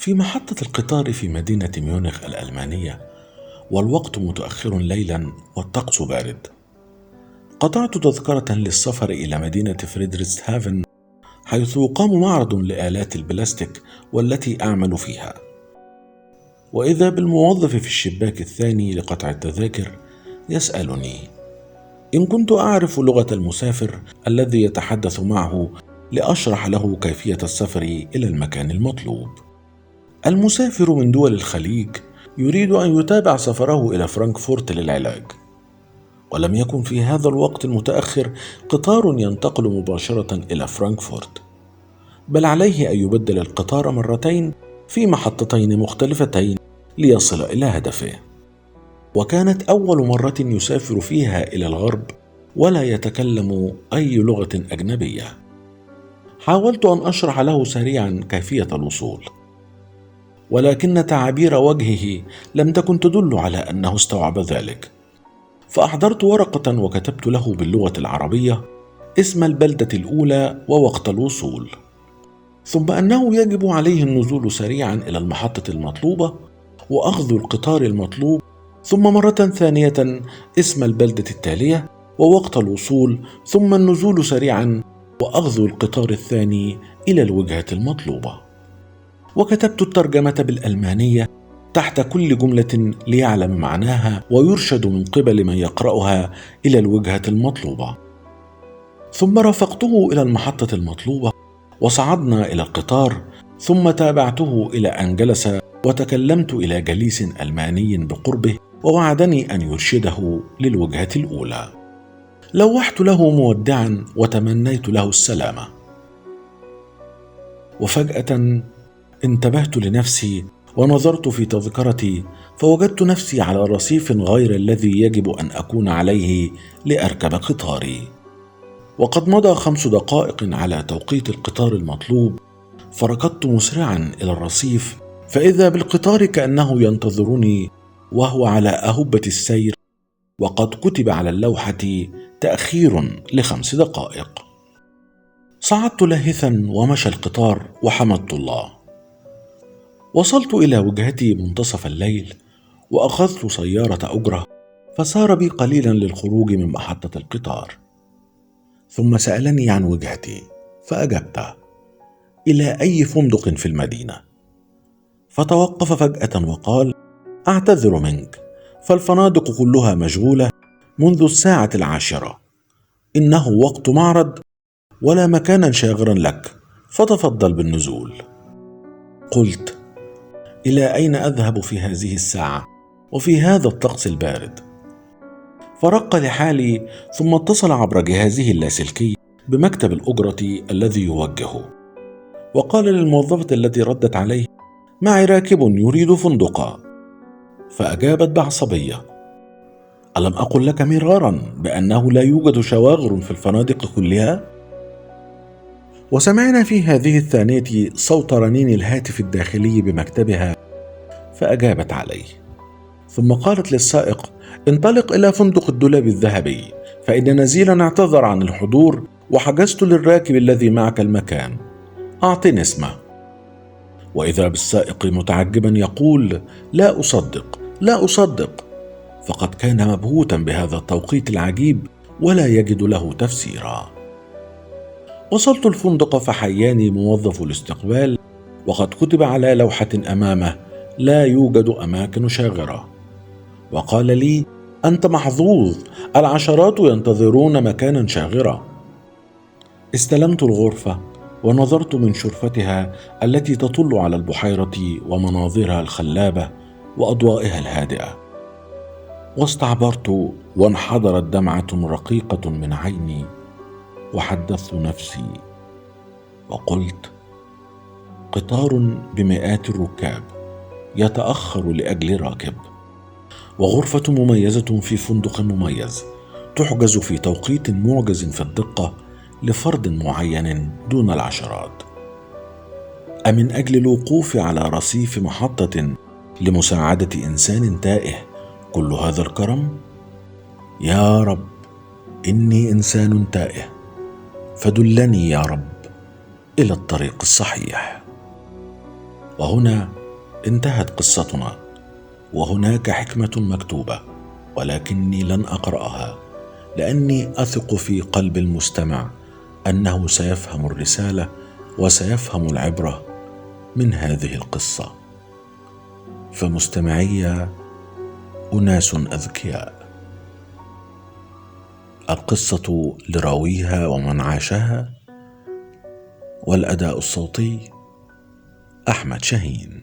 في محطة القطار في مدينة ميونخ الألمانية، والوقت متأخر ليلا والطقس بارد. قطعت تذكرة للسفر إلى مدينة فريدريشسهافن، حيث يقام معرض لآلات البلاستيك والتي أعمل فيها. وإذا بالموظف في الشباك الثاني لقطع التذاكر يسألني إن كنت أعرف لغة المسافر الذي يتحدث معه لأشرح له كيفية السفر إلى المكان المطلوب. المسافر من دول الخليج يريد أن يتابع سفره إلى فرانكفورت للعلاج، ولم يكن في هذا الوقت المتأخر قطار ينتقل مباشرة إلى فرانكفورت، بل عليه أن يبدل القطار مرتين في محطتين مختلفتين ليصل إلى هدفه. وكانت أول مرة يسافر فيها إلى الغرب ولا يتكلم أي لغة أجنبية. حاولت أن أشرح له سريعا كيفية الوصول، ولكن تعابير وجهه لم تكن تدل على أنه استوعب ذلك. فأحضرت ورقة وكتبت له باللغة العربية اسم البلدة الأولى ووقت الوصول، ثم أنه يجب عليه النزول سريعا إلى المحطة المطلوبة وأخذ القطار المطلوب، ثم مرة ثانية اسم البلدة التالية ووقت الوصول، ثم النزول سريعا وأخذ القطار الثاني إلى الوجهة المطلوبة. وكتبت الترجمة بالألمانية تحت كل جملة ليعلم معناها ويرشد من قبل من يقرأها إلى الوجهة المطلوبة. ثم رافقته إلى المحطة المطلوبة وصعدنا إلى القطار، ثم تابعته إلى أن جلس وتكلمت إلى جليس ألماني بقربه ووعدني أن يرشده للوجهة الأولى. لوحت له مودعا وتمنيت له السلامة، وفجأة انتبهت لنفسي ونظرت في تذكرتي، فوجدت نفسي على رصيف غير الذي يجب أن أكون عليه لأركب قطاري. وقد مضى 5 دقائق على توقيت القطار المطلوب، فركضت مسرعا إلى الرصيف، فإذا بالقطار كأنه ينتظرني وهو على أهبة السير، وقد كتب على اللوحة تأخير ل5 دقائق. صعدت لاهثا ومشى القطار وحمدت الله. وصلت إلى وجهتي منتصف الليل، وأخذت سيارة أجرة، فسار بي قليلا للخروج من محطة القطار. ثم سألني عن وجهتي، فأجبته: إلى أي فندق في المدينة؟ فتوقف فجأة وقال: أعتذر منك، فالفنادق كلها مشغولة منذ الساعة 10، إنه وقت معرض ولا مكانا شاغرا لك، فتفضل بالنزول. قلت: إلى أين أذهب في هذه الساعة وفي هذا الطقس البارد؟ فرق لحالي، ثم اتصل عبر جهازه اللاسلكي بمكتب الأجرة الذي يوجهه، وقال للموظفة التي ردت عليه: معي راكب يريد فندقا. فأجابت بعصبية: ألم أقل لك مرارا بأنه لا يوجد شواغر في الفنادق كلها؟ وسمعنا في هذه الثانية صوت رنين الهاتف الداخلي بمكتبها، فأجابت عليه. ثم قالت للسائق: انطلق إلى فندق الدولاب الذهبي، فإن نزيلا اعتذر عن الحضور وحجزت للراكب الذي معك المكان، أعطني اسمه. وإذا بالسائق متعجبا يقول: لا أصدق، لا أصدق، فقد كان مبهوتا بهذا التوقيت العجيب ولا يجد له تفسيرا. وصلت الفندق فحياني موظف الاستقبال، وقد كتب على لوحة أمامه: لا يوجد أماكن شاغرة. وقال لي: أنت محظوظ، العشرات ينتظرون مكانا شاغرا. استلمت الغرفة ونظرت من شرفتها التي تطل على البحيرة ومناظرها الخلابة وأضوائها الهادئة، واستعبرت وانحدرت دمعة رقيقة من عيني، وحدثت نفسي وقلت: قطار بمئات الركاب يتأخر لأجل راكب، وغرفة مميزة في فندق مميز تحجز في توقيت معجز في الدقة لفرد معين دون العشرات. أمن أجل الوقوف على رصيف محطة لمساعدة إنسان تائه كل هذا الكرم؟ يا رب، إني إنسان تائه، فدلني يا رب إلى الطريق الصحيح. وهنا انتهت قصتنا، وهناك حكمة مكتوبة، ولكني لن أقرأها لأني أثق في قلب المستمع أنه سيفهم الرسالة وسيفهم العبرة من هذه القصة. فمستمعي أناس أذكياء، القصة لراويها ومن عاشها، والأداء الصوتي أحمد شاهين.